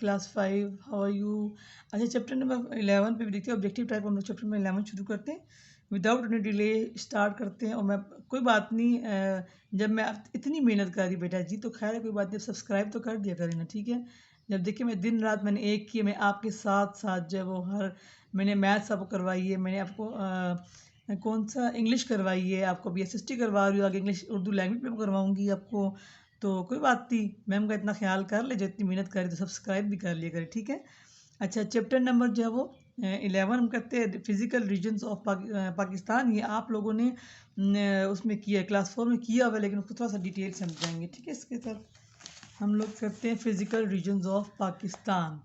Class 5, how are you. अच्छा, chapter number 11 पे भी देखते हैं ऑब्जेक्टिव टाइप। हम लोग चैप्टर नंबर 11 शुरू करते हैं, विदाउट एनी डिले स्टार्ट करते हैं। और मैं कोई बात नहीं, जब मैं इतनी मेहनत कर रही बेटा जी, तो खैर है कोई बात नहीं, सब्सक्राइब तो कर दिया करें ना, ठीक है। जब देखिए मैं दिन रात मैंने एक किए, मैं आपके साथ साथ जो है वो हर मैंने मैथ्स आपको करवाई है, मैंने आपको कौन सा इंग्लिश करवाई है, आपको अभी SST करवा रही हूँ, आगे इंग्लिश उर्दू लैंग्वेज में करवाऊँगी आपको। तो कोई बात नहीं, मैम का इतना ख्याल कर ले, जो इतनी मेहनत करे तो सब्सक्राइब भी कर लिया करे, ठीक है। अच्छा, चैप्टर नंबर जो है वो 11 हम करते हैं फिजिकल रीजन्स ऑफ पाकिस्तान। ये आप लोगों ने उसमें किया, क्लास 4 में किया हुआ है, लेकिन उसको थोड़ा सा डिटेल समझाएंगे, ठीक है। इसके साथ हम लोग करते हैं फिजिकल रीजन्स ऑफ पाकिस्तान,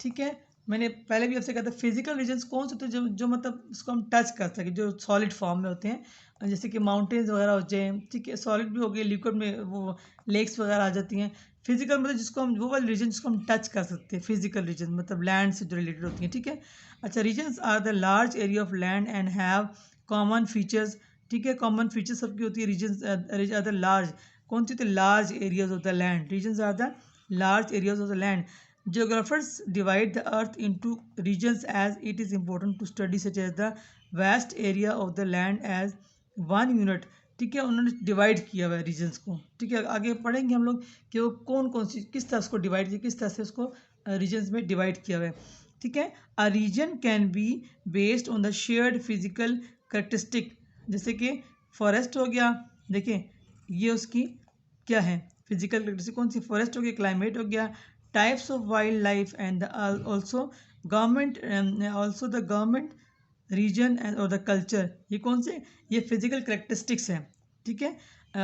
ठीक है। मैंने पहले भी आपसे कहा था फिजिकल रीजन्स कौन से होते हैं जो मतलब उसको हम टच कर सके, जो सॉलिड फॉर्म में होते हैं, जैसे कि माउंटेन्स वगैरह हो जाए, ठीक है। सॉलिड भी हो गए, लिक्विड में वो लेक्स वगैरह आ जाती हैं। फिजिकल मतलब जिसको हम वो वाले रीजन जिसको हम टच कर सकते हैं, फिजिकल रीजन मतलब लैंड से जो रिलेटेड होती हैं, ठीक है। अच्छा, regions are the large area of land and have common features, ठीक है। कॉमन फीचर्स सबकी होती है। रीजन्स आर द लार्ज, कौन सी होती है, large areas of the land. Regions are the large areas of the land. Geographers divide the earth into regions as it is important to study such as the vast area of the land as one unit, ठीक है। उन्होंने divide किया हुआ है regions को, ठीक है। आगे पढ़ेंगे हम लोग कि वो कौन कौन सी किस तरह उसको डिवाइड किया, किस तरह से उसको रीजन्स में डिवाइड किया हुआ है, ठीक है। A region can be based on the shared physical characteristic, जैसे कि फॉरेस्ट हो गया, देखिए ये उसकी क्या है फिजिकल करेक्टरिस्टिक, कौन सी फॉरेस्ट हो गया, क्लाइमेट हो गया, types of wild life and also government region and और द कल्चर। ये कौन से, ये फिजिकल करेक्टरिस्टिक्स हैं, ठीक है।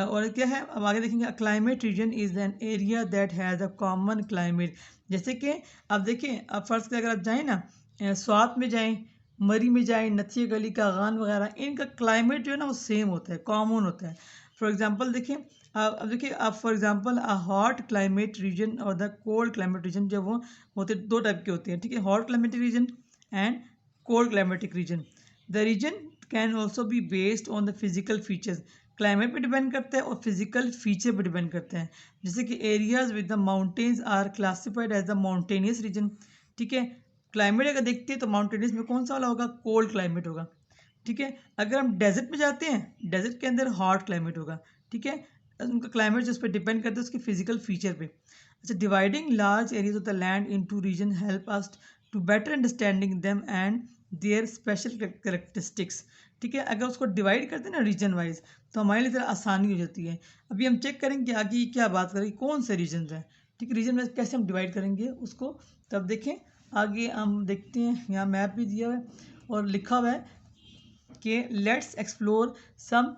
और क्या है, अब आगे देखेंगे, climate reason is an area that has a common climate. जैसे कि अब देखिए, अब फर्स्ट अगर आप जाएँ ना, स्वात में जाएँ, मरी में जाएँ, नथिया गली का गान वगैरह, इनका क्लाइमेट जो है ना वो सेम होता है, कॉमन होता है। फॉर एग्जांपल देखिए, अब देखिए आप for example a hot climate reason और द कोल्ड क्लाइमेट रीजन, जो वो होते दो टाइप के होते हैं, ठीक है। Hot climatic region and cold climatic region. The region can also be based on the physical features, climate पे डिपेंड करता है और फिजिकल फीचर पे डिपेंड करता है। जैसे कि areas with the mountains are classified as the mountainous region, ठीक है। क्लाइमेट अगर देखते हैं तो माउंटेनियस में कौन सा वाला होगा, कोल्ड क्लाइमेट होगा, ठीक है। अगर हम डेजर्ट में जाते हैं, डेजर्ट के अंदर हॉट क्लाइमेट होगा, ठीक है। उनका क्लाइमेट जिस पर डिपेंड करता है उसके फिजिकल फीचर पे। अच्छा, dividing large areas of the land into region help us to better understanding them and their special characteristics, ठीक है। अगर उसको डिवाइड करते हैं ना रीजन वाइज, तो हमारे लिए थोड़ा आसानी हो जाती है। अभी हम चेक करेंगे आगे क्या बात करेंगे, कौन से रीजन हैं, ठीक है। रीजन वाइज कैसे हम डिवाइड करेंगे उसको, तब देखें आगे हम देखते हैं। यहाँ मैप भी दिया हुआ है और लिखा हुआ है कि let's explore some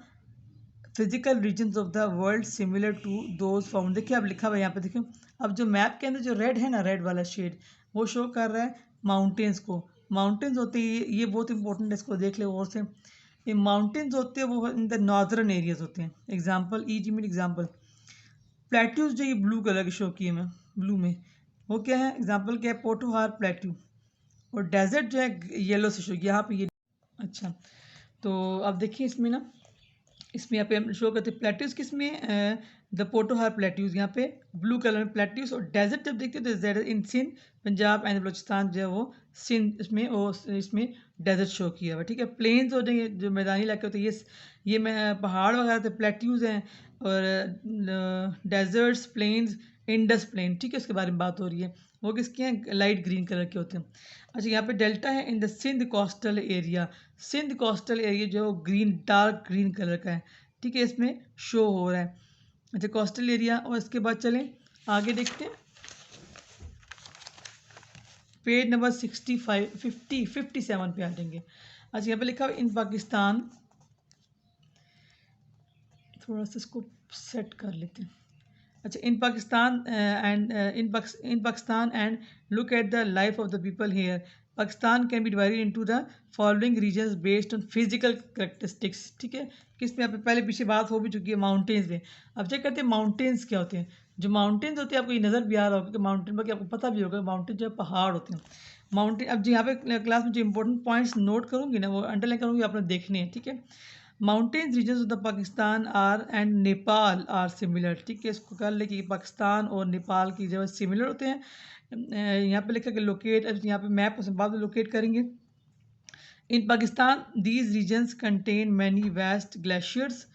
physical regions of the world similar to those found. देखिए अब लिखा हुआ है यहाँ पे, देखिए अब जो मैप के अंदर जो रेड है ना, रेड वाला शेड, वो शो कर रहा है माउंटेन्स को। माउंटेन्स होते हैं ये बहुत इंपॉर्टेंट है, इसको देख ले और से। ये माउंटेन्स होते हैं वो इन द नॉर्दर्न एरियाज होते हैं। एग्जाम्पल एग्जाम्पल प्लेट्यूज, जो ये ब्लू कलर की शो की है मैं ब्लू में, वो क्या है, एग्जाम्पल क्या है, पोटोहार प्लेट्यू। और डेजर्ट जो है येलो से शो यहाँ पे ये। अच्छा, तो अब देखिए इसमें ना, इसमें यहाँ पे हम शो करते हैं प्लेट्यूज, किस में, द पोटोहार प्लेट्यूज, यहाँ पे ब्लू कलर में प्लेट्यूज। और डेजर्ट जब देखते हैं तो इन सिंध, पंजाब एंड बलोचिस्तान जो है वो सिंध इसमें, वो इसमें डेजर्ट शो किया हुआ है, ठीक है। प्लेन्स हो जाएंगे जो मैदानी इलाके होते हैं, ये मैं पहाड़ वगैरह तो प्लेट्यूज हैं। और डेजर्ट्स, प्लेन्स, इंडस प्लेन, ठीक है, उसके बारे में बात हो रही है। वो किसके हैं, लाइट ग्रीन कलर के होते हैं। अच्छा, यहाँ पे डेल्टा है in the Sindh coastal area. Sindh coastal area जो है ग्रीन, डार्क ग्रीन कलर का है, ठीक है, इसमें शो हो रहा है। अच्छा, कोस्टल एरिया। और इसके बाद चलें आगे देखते हैं, पेज नंबर 65 57 पे आ जाएंगे। अच्छा, यहाँ पे लिखा हुआ इन पाकिस्तान, थोड़ा सा इसको सेट कर लेते हैं। अच्छा, in Pakistan and in Pakistan and look at the life of the people here. Pakistan can be divided into the following regions based on physical characteristics, ठीक है। किस पे, यहाँ पे पहले पीछे बात हो भी चुकी है माउंटेन्स में। अब चेक करते हैं माउंटेन्स क्या होते हैं। जो माउंटेन्स होते हैं आपको ये नज़र भी आ रहा होगा कि माउंटेन बाकी आपको पता भी होगा, माउंटेन जो है पहाड़ होते हैं। माउंटेन, अब जो यहाँ पे क्लास में जो इंपॉर्टेंट पॉइंट्स नोट करूँगी ना, वो अंडरलाइन करूँगी, आपने देखने हैं, ठीक है। Mountains regions of the Pakistan are and Nepal are similar, ठीक है, इसको कर ले कि पाकिस्तान और नेपाल की जगह सिमिलर होते हैं। यहाँ पे लिखा कि लोकेट, यहाँ पे मैप बाद में लोकेट करेंगे। In Pakistan these regions contain many vast glaciers,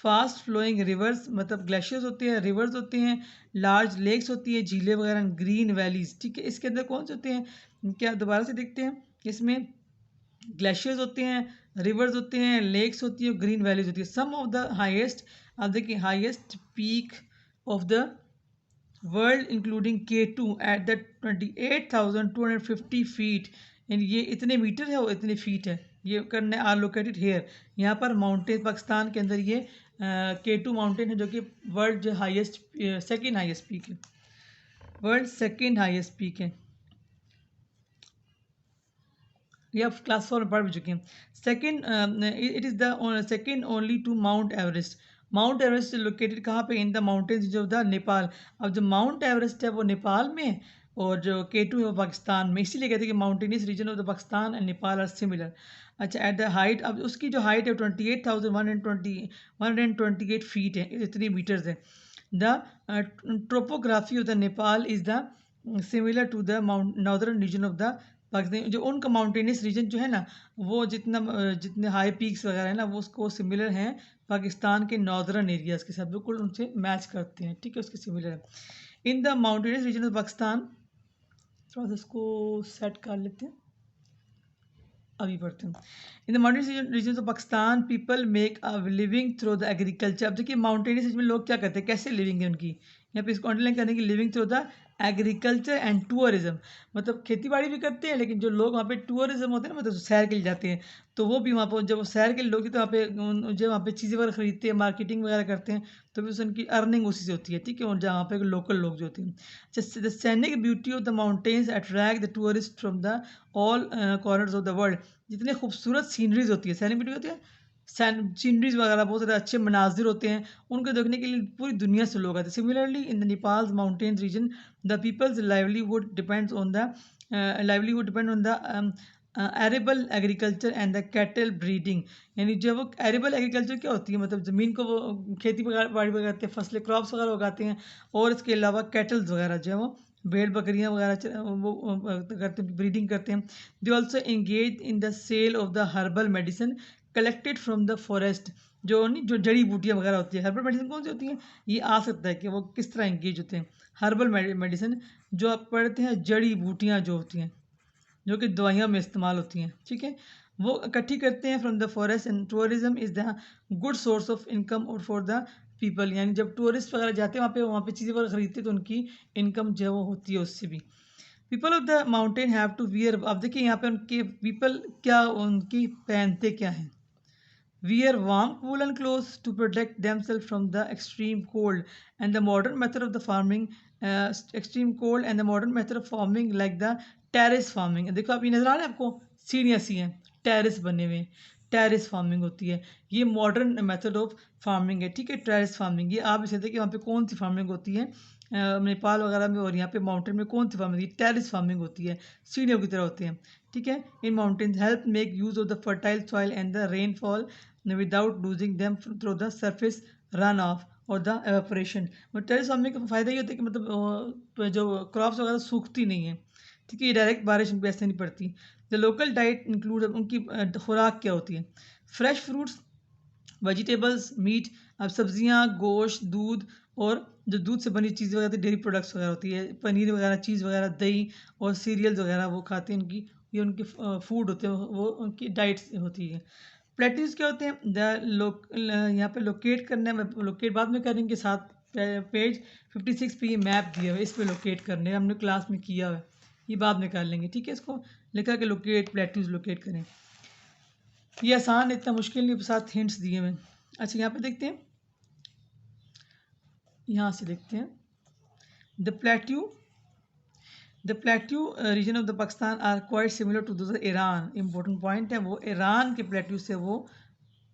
fast flowing rivers, मतलब ग्लेशियर्स होते हैं, रिवर्स होते हैं, लार्ज लेक्स होती है, झीलें वगैरह, ग्रीन वैलीज, ठीक है। इसके अंदर कौन से होते हैं, क्या दोबारा से देखते हैं, इसमें ग्लेशियर्स होते हैं, रिवर्स होते हैं, लेक्स होती है, ग्रीन वैलीज होती है। सम ऑफ द हाईएस्ट, आप देखिए highest peak of the world including K2 at the 28,250 feet, यानी ये इतने मीटर है और इतने फीट है, ये करने आर लोकेटेड हेयर। यहाँ पर माउंटेन पाकिस्तान के अंदर ये K2 माउंटेन है, जो कि वर्ल्ड जो हाईएस्ट, सेकेंड हाईएस्ट पीक है, वर्ल्ड सेकेंड हाईएस्ट पीक है। ये आप क्लास 4 में पढ़ भी चुके हैं। Second, it is the second only to mount Everest. Mount Everest located कहाँ पे, इन द माउंटेन्स जो द नेपाल। अब जो माउंट एवरेस्ट है वो नेपाल में, और जो K2 है वो पाकिस्तान में, इसीलिए कहते हैं कि mountainous region of the Pakistan and Nepal are similar. अच्छा, एट द हाइट, अब उसकी जो हाइट है 28,128 फीट है, इतनी मीटर्स है। The topography of the Nepal is the similar to the northern region of the Pakistan. जो उनका माउंटेनियस रीजन जो है ना, वो जितने हाई पीक्स वगैरह है ना, वो उसको सिमिलर हैं पाकिस्तान के नॉर्दर्न एरियाज़ के साथ, बिल्कुल उनसे मैच करते हैं, ठीक है, उसके सिमिलर है। In the mountainous region of Pakistan, थोड़ा सा इसको सेट कर लेते हैं, अभी पढ़ते हैं। In the mountainous region of Pakistan people make a living through the agriculture. अब देखिए माउंटेनियस रीजन में लोग क्या करते हैं, कैसे लिविंग है उनकी, यहाँ पे इसको अंडरलाइन करने की, living through the agriculture and tourism, मतलब खेती बाड़ी भी करते हैं, लेकिन जो लोग वहाँ पे टूरिज्म होते हैं ना, मतलब सैर के लिए जाते हैं, तो वो भी वहाँ पर जब वो सैर के लिए लोग, तो वहाँ पे जब वहाँ पे चीज़ें वगैरह खरीदते हैं, मार्केटिंग वगैरह करते हैं, तो भी उनकी अर्निंग उसी से होती है, ठीक है, और जहाँ पे लोकल लोग जो होते हैं। अच्छा, द सैनिक beauty of the mountains attract the tourist from the all corners of the world. जितने खूबसूरत सीनरीज होती है, सैनिक ब्यूटी होती है, सीनरीज वगैरह, बहुत सारे अच्छे मनाजिर होते हैं, उनको देखने के लिए पूरी दुनिया से लोग आते हैं। Similarly in the Nepal mountain region the people's livelihood depend on the arable agriculture and the cattle breeding. यानी जब वो एरेबल एग्रीकल्चर क्या होती है, मतलब ज़मीन को वो खेती बाड़ी वगैरह करते हैं, फसलें क्रॉप्स वगैरह उगाते हैं, और इसके अलावा कैटल्स वगैरह जो है वो भेड़ बकरियां वगैरह वो करते हैं, ब्रीडिंग करते हैं। They also engage in the sale of the herbal medicine collected from the forest. जो नहीं, जो जड़ी बूटियाँ वगैरह होती है, हर्बल मेडिसिन कौन सी होती हैं, ये आ सकता है कि वो किस तरह इंगेज होते हैं। हर्बल मेडिसिन जो आप पढ़ते हैं, जड़ी बूटियाँ जो होती हैं, जो कि दवाइयों में इस्तेमाल होती हैं, ठीक है, वो इकट्ठी करते हैं from the forest. And tourism is the good source of income और फॉर द पीपल। यानी जब टूरिस्ट वगैरह जाते हैं वहाँ पे चीज़ें वगैरह खरीदते हैं, तो उनकी इनकम जो है वो होती है उससे भी। People of the mountain have to wear, अब देखिए यहाँ पे उनके पीपल क्या, उनकी पहनते क्या हैं, wear warm woolen clothes to protect themselves from the extreme cold and the modern method of the farming, extreme cold and the modern method of farming like the terrace farming। देखो आप ये नजर आ रहा है आपको, सीढ़ियाँ सी हैं, टेरेस बने हुए, टेरेस फार्मिंग होती है, ये मॉडर्न मेथड ऑफ फार्मिंग है, ठीक है, टेरेस फार्मिंग। ये आप इसे देखिए वहाँ पे कौन सी फार्मिंग होती है, नेपाल वगैरह में, और यहाँ पे माउंटेन में कौन सी फार्मिंग, टेरेस फार्मिंग होती है, सीढ़ियों की तरह होती है, ठीक है। In mountains help make use of the fertile soil and the rainfall without losing them through the surface run of और द एवेपोरेशन। टेरेस फार्मिंग का फ़ायदा ये होता है कि मतलब जो क्रॉप्स वगैरह सूखती नहीं है, ठीक है, ये डायरेक्ट बारिश उन पर ऐसे नहीं पड़ती। द लोकल डाइट इंक्लूड, उनकी खुराक क्या होती है, फ्रेश फ्रूट्स, वेजिटेबल्स, मीट, अब सब्जियां, गोश्त, दूध, और जो दूध से बनी चीज़ वगैरह, डेयरी प्रोडक्ट्स वगैरह होती है, पनीर वगैरह, चीज़ वगैरह, दही और सीरियल्स वगैरह वो खाते हैं, उनकी ये उनके फूड होते हैं, वो उनकी डाइट होती है। प्लेट्यूज क्या होते हैं, यहाँ पे लोकेट करने में, लोकेट बाद में करेंगे, साथ पेज 56 पे ये मैप दिया हुआ है, इस पे लोकेट करने हमने क्लास में किया हुआ है, ये बाद में कर लेंगे, ठीक है। इसको लिखा कि लोकेट प्लेट्यूज लोकेट करें, ये आसान, इतना मुश्किल नहीं, साथ हिंट्स दिए हुए। अच्छा, यहाँ पे देखते हैं, यहाँ से देखते हैं, the plateau region of the Pakistan are quite similar to those Iran. Important point है, वो ईरान के प्लेट्यू से वो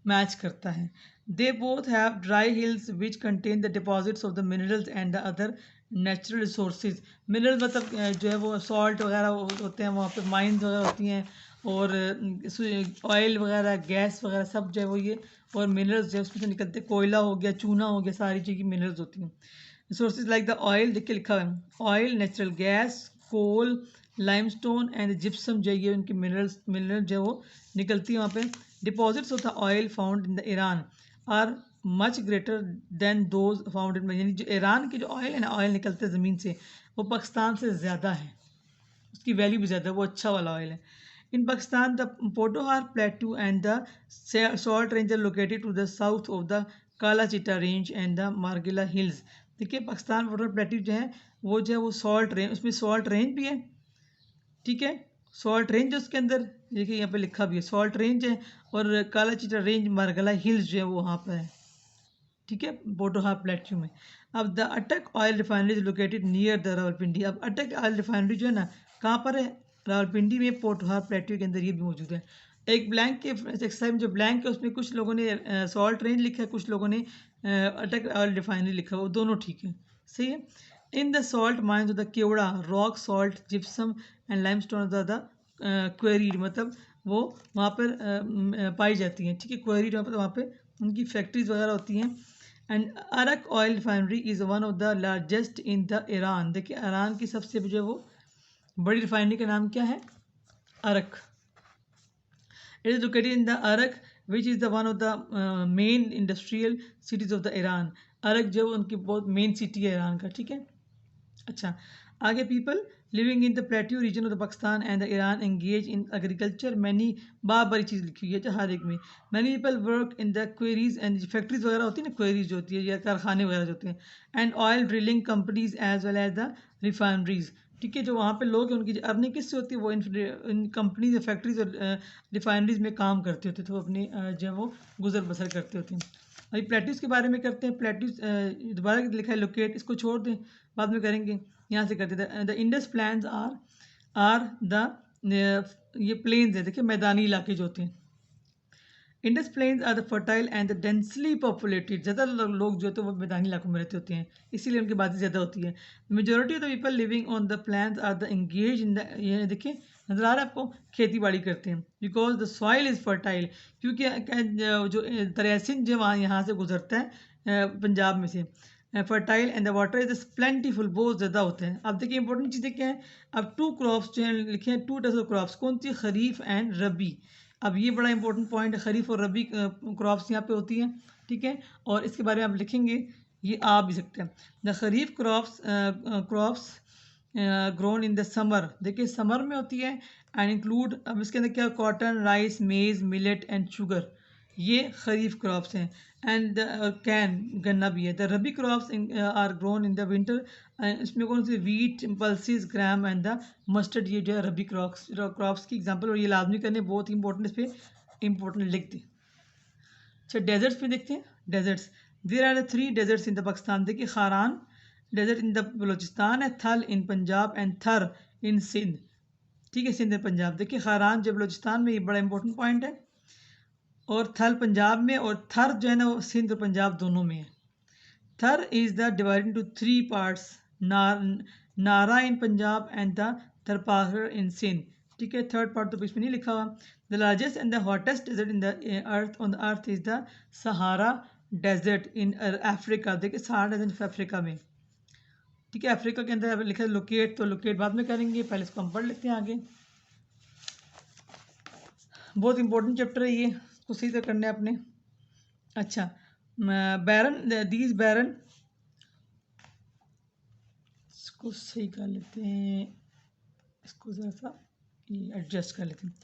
मैच करता है। They both have dry hills which contain the deposits of the minerals and the other natural resources, mineral मतलब जो है वो सॉल्ट वगैरह होते हैं वहाँ पे, माइंस वगैरह होती हैं, और ऑयल वगैरह, गैस वगैरह सब जो है वो ये, और मिनरल्स जो है उसमें से निकलते हैं, कोयला हो गया, चूना हो गया, सारी चीज़ की मिनरल्स होती हैं। रिसोर्सेज लाइक द ऑयल, देख के लिखा हुआ है, oil, natural gas, coal, limestone and gypsum जो है ये उनकी मिनरल जो है वो निकलती है वहाँ पे। Deposits of the oil found in the Iran are much greater than those found in, यानी जो ईरान की जो ऑयल है ना, ऑयल निकलते हैं ज़मीन से, वो पाकिस्तान से ज़्यादा है, उसकी वैल्यू भी ज़्यादा है, वो अच्छा वाला ऑयल है। In Pakistan the Potohar plateau and the salt range are located to the south of the Kala Chitta range and the Margalla hills. देखिए पाकिस्तान पोटोहार प्लेटू जो है वो जो है वो सॉल्ट रेंज, उसमें सॉल्ट रेंज भी है, ठीक है, सॉल्ट रेंज है उसके अंदर, देखिए यहाँ पे लिखा भी है सॉल्ट रेंज है, और काला चिट्टा रेंज मार्गला हिल्स जो है वो वहाँ पर है, ठीक है, पोटोहार प्लेट्यू में। अब द अटक oil refinery is located near the Rawalpindi. अब अटक ऑयल रिफाइनरी जो है ना कहाँ पर है, रावलपिंडी में, पोटोहार प्लेट्यू के अंदर ये भी मौजूद है। एक ब्लैंक के एक साइड में जो ब्लैंक है उसमें कुछ लोगों ने सॉल्ट रेंज लिखा है, कुछ लोगों ने अटक ऑयल रिफाइनरी लिखा है, वो दोनों ठीक है, सही है। In the salt mines of the Khewra rock salt gypsum and limestone the quarried, मतलब वो वहाँ पर पाई जाती हैं, ठीक है, क्वेरीड मतलब वहाँ पे उनकी फैक्ट्रीज वगैरह होती हैं। And Arak oil refinery is one of the largest in the Iran. देखिए ईरान की सबसे जो है वो बड़ी रिफाइनरी का नाम क्या है, Arak. It is located in the Arak which is the one of the main industrial cities of the Iran. Arak जो उनकी बहुत मेन सिटी है ईरान का, ठीक है। अच्छा, आगे people living in the plateau region of the Pakistan and the Iran engage in agriculture many, बड़ी चीज़ लिखी हुई है हर एक में। Many people work in the queries and factories वगैरह होती है ना, क्वेरीज जो होती है या कारखाने वगैरह जो होते हैं, and oil drilling companies as well as the refineries, ठीक है, जो वहाँ पे लोग हैं उनकी अर्निंग किससे होती है, वो इन कंपनीज फैक्ट्रीज और रिफाइनरीज में काम करते होते थे, वो अपनी जो है वो गुजर बसर करते होते हैं। अभी प्लेट्यूज के बारे में करते हैं। प्लेट्यूज दोबारा लिखा है लोकेट, इसको छोड़ दें, बाद में करेंगे, यहाँ से करते थे। The Indus plains are the, ये प्लेन्स है, देखिए मैदानी इलाके जो होते हैं। Indus plains are the fertile and the densely populated, ज़्यादा लोग जो होते हैं वो मैदानी इलाकों में रहते होते हैं, इसीलिए उनकी बातें ज़्यादा होती है। Majority of the people living on the plains are the engage in the, ये देखिए नजर आ रहा है आपको, खेती बाड़ी करते हैं। Because the soil is fertile, क्योंकि जो दरियासिंध जो वहाँ यहाँ से गुजरता है पंजाब में से, fertile and the water is plentiful, बहुत ज़्यादा होते हैं। अब देखिए इंपॉर्टेंट चीज़ें क्या है, अब टू क्रॉप्स जो है लिखे हैं, टू टाइप्स ऑफ क्रॉप्स, कौन सी, खरीफ एंड रबी। अब ये बड़ा इंपॉर्टेंट पॉइंट है, खरीफ और रबी क्रॉप्स यहाँ पे होती हैं, ठीक है, और इसके बारे में आप लिखेंगे, ये आ भी सकते हैं। The kharif crops grown in the summer, देखिए समर में होती है, एंड इंक्लूड, अब इसके अंदर क्या, cotton, rice, maize, millet and sugar, ये खरीफ क्रॉप्स हैं। एंड कैन, गन्ना भी है। The rabi crops are grown in the winter, इसमें कौन सी, wheat, pulses, gram and the mustard, ये जो है रबी क्रॉप्स की एग्जांपल, और ये लाजमी करने बहुत ही इंपॉर्टेंट, इस पर इंपॉर्टेंट लिख दें। अच्छा, डेजर्ट्स पे देखते हैं। Deserts, there are 3 deserts in the Pakistan. देखिए Kharan desert in the Balochistan है, थल इन पंजाब एंड थर इन सिंध, ठीक है, सिंध पंजाब। देखिए खारान जो बलोचिस्तान में, ये बड़ा इंपॉर्टेंट पॉइंट है, और थल पंजाब में, और थर जो है ना वो सिंध और पंजाब दोनों में है। Thar is the divided into 3 parts, Nara in Punjab and the Tharpar in Sindh, ठीक है, थर्ड पार्ट तो इसमें नहीं लिखा हुआ। The largest and the hottest desert in the earth on the earth is the Sahara desert in Africa. देखिए सहारा डेजर्ट अफ्रीका में, ठीक है, अफ्रीका के अंदर लिखा है लोकेट, तो लोकेट बाद में करेंगे, पहले इसको हम पढ़ लेते हैं आगे। बहुत इंपॉर्टेंट चैप्टर है ये, इसको सही से करना है आपने। अच्छा, बैरन, दीज बैरन, इसको सही कर लेते हैं, इसको ज़रा सा एडजस्ट कर लेते हैं।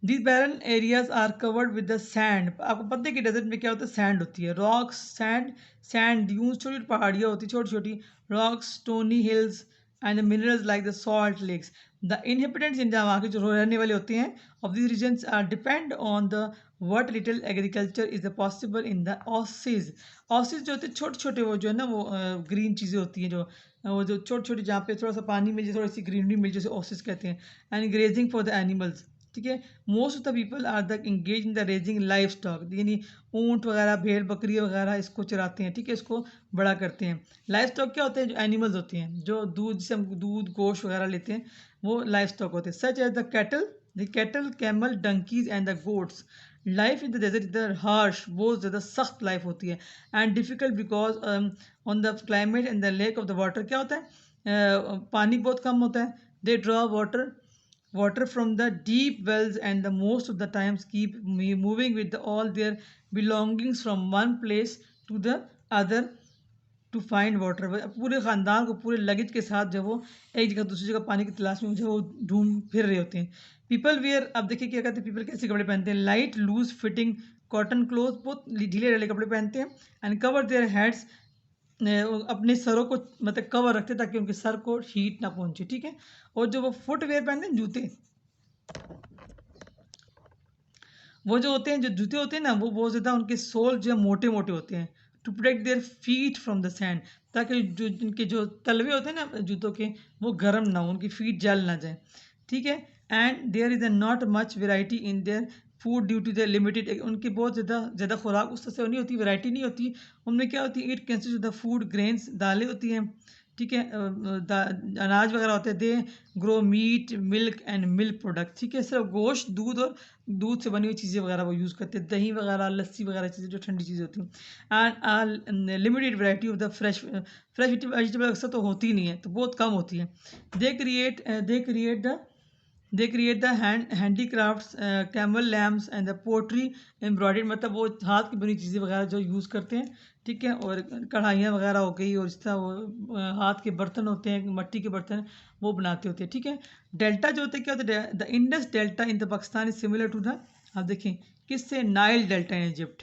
These barren areas are covered with the sand. आपको पता है कि डेजर्ट में क्या होता है, सैंड होती है, रॉक्स, सैंड ड्यून्स, छोटी छोटी पहाड़ियाँ होती है, छोटी छोटी rocks, stony hills and minerals like the salt lakes. The inhabitants in वहाँ के जो रहने वाले होते हैं of this regions are depend on the what little agriculture is the possible in the oasis. Oasis जो होते हैं छोटे छोटे, वो जो है ना वो ग्रीन चीज़ें होती हैं, जो वो जो छोटी छोटी, जहाँ पे थोड़ा सा पानी मिल जाए, थोड़ी सी ग्रीनरी मिल जाए, ऑसिस कहते हैं। And grazing for the animals, ठीक है। Most of the people are the engage in the raising life stock, यानी ऊँट वगैरह, भेड़ बकरी वगैरह इसको चराते हैं, ठीक है, इसको बड़ा करते हैं। लाइफ स्टॉक क्या होते हैं? जो एनिमल्स होते हैं, जो दूध, जिसे हम दूध गोश्त वगैरह लेते हैं, वो लाइफ स्टॉक होते हैं। Such as the cattle, camel, donkeys and the goats. Life in the desert इधर हार्श, बहुत ज़्यादा सख्त लाइफ होती है, and difficult because on the climate and the lack of the water. क्या होता है? पानी बहुत कम होता है। They draw water from the deep wells and the most of the times keep moving with all their belongings from one place to the other to find water। पूरे ख़ानदान को पूरे लगेज के साथ जब वो एक जगह दूसरी जगह पानी की तलाश में जो वो ढूंढ फिर रहे होते हैं। पीपल वेयर, अब देखिए क्या कहते हैं, पीपल कैसे कपड़े पहनते हैं? Light loose fitting cotton cloth, बहुत ढीले ढीले कपड़े पहनते हैं। एंड कवर देयर हेड्स, अपने सरों को मतलब कवर रखते हैं ताकि उनके सर को हीट ना पहुंचे, ठीक है। और जो वो फुटवेयर पहनते हैं, जूते, वो जो होते हैं, जो जूते होते हैं ना, वो बहुत ज़्यादा उनके सोल जो है मोटे मोटे होते हैं, to protect their feet from the sand, ताकि जो जिनके जो तलवे होते हैं ना जूतों के, वो गर्म ना हो, उनकी फीट जल ना जाए, ठीक है। And there is a not much variety in their food due to the limited, उनकी बहुत ज़्यादा खुराक उस तरह से नहीं होती, वैरायटी नहीं होती। उनमें क्या होती है? It consist the food grains, दालें होती हैं, ठीक है, अनाज वगैरह होते हैं। They grow meat, milk and milk product, ठीक है, सिर्फ गोश्त, दूध और दूध से बनी हुई चीज़ें वगैरह वो यूज़ करते हैं, दही वगैरह, लस्सी वगैरह चीज़ें जो ठंडी चीज़ें होती हैं। And limited variety of the fresh vegetable अक्सर तो होती ही नहीं है, तो बहुत कम होती है। They create the handicrafts, camel lamps and the pottery embroidered, मतलब वो हाथ की बनी चीज़ें वगैरह जो यूज़ करते हैं, ठीक है। और कढ़ाइयाँ वगैरह हो गई, और इस तरह वो हाथ के बर्तन होते हैं, मिट्टी के बर्तन, वो बनाते होते हैं, ठीक है। डेल्टा जो होते हैं, क्या होता है? The Indus delta in the Pakistan is similar to the, आप देखें किससे? नाइल डेल्टा इन इजिप्ट,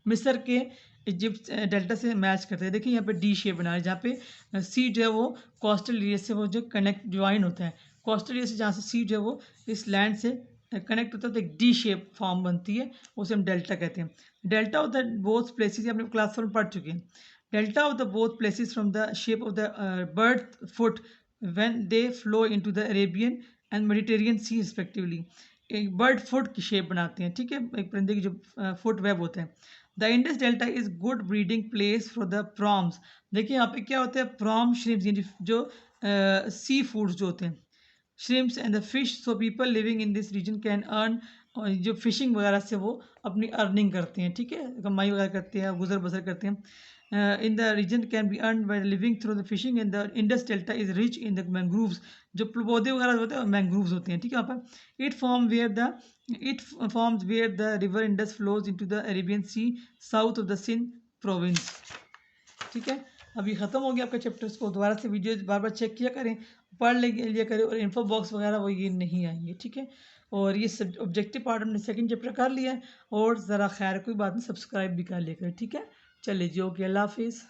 मिस्र के इजिप्ट डेल्टा से मैच करते हैं। देखिए यहाँ पे डी शेप बना है, जहाँ पे सी जो है वो कोस्टल एरिया से वो जो कनेक्ट ज्वाइन होता है, कोस्टल एरिया से जहाँ से सी जो है वो इस लैंड से कनेक्ट होता है, तो एक डी शेप फॉर्म बनती है, उसे हम डेल्टा कहते हैं। Delta of the both places, अपने क्लास 4 में पढ़ चुके हैं। Delta of the both places from the shape of the bird foot when they flow into the Arabian and Mediterranean sea respectively, एक बर्ड फुट की shape बनाते हैं, ठीक है, एक परिंदे की जो फुट वेब होता है। The Indus delta is good breeding place for the proms. देखिए यहाँ पे क्या होता है? प्रॉम श्रिम्प्स, जो सी फूड्स जो होते हैं, shrimps and the fish, so people living in this region can earn, जो फिशिंग वगैरह से वो अपनी अर्निंग करते हैं, ठीक है, कमाई वगैरह करते हैं, गुजर बसर करते हैं। In the region can be earn by living through the fishing, and the Indus delta is rich in the mangroves, जो पौधे वगैरह होते हैं मैंग्रोव्स होते हैं, ठीक है। यहाँ पर it forms where the river Indus flows into the Arabian sea south of the Sindh province, ठीक है। अभी ख़त्म हो गया आपका चैप्टर्स, को दोबारा से वीडियो बार बार चेक किया करें, पढ़ लिया करें, और इन्फो बॉक्स वगैरह वो ये नहीं आएंगे, ठीक है। और ये सब ऑब्जेक्टिव पार्ट हमने सेकंड चैप्टर कर लिया है, और ज़रा खैर कोई बात नहीं, सब्सक्राइब भी कर लिया करें, ठीक है। चलिए जी, ओके, अल्लाह हाफिज़।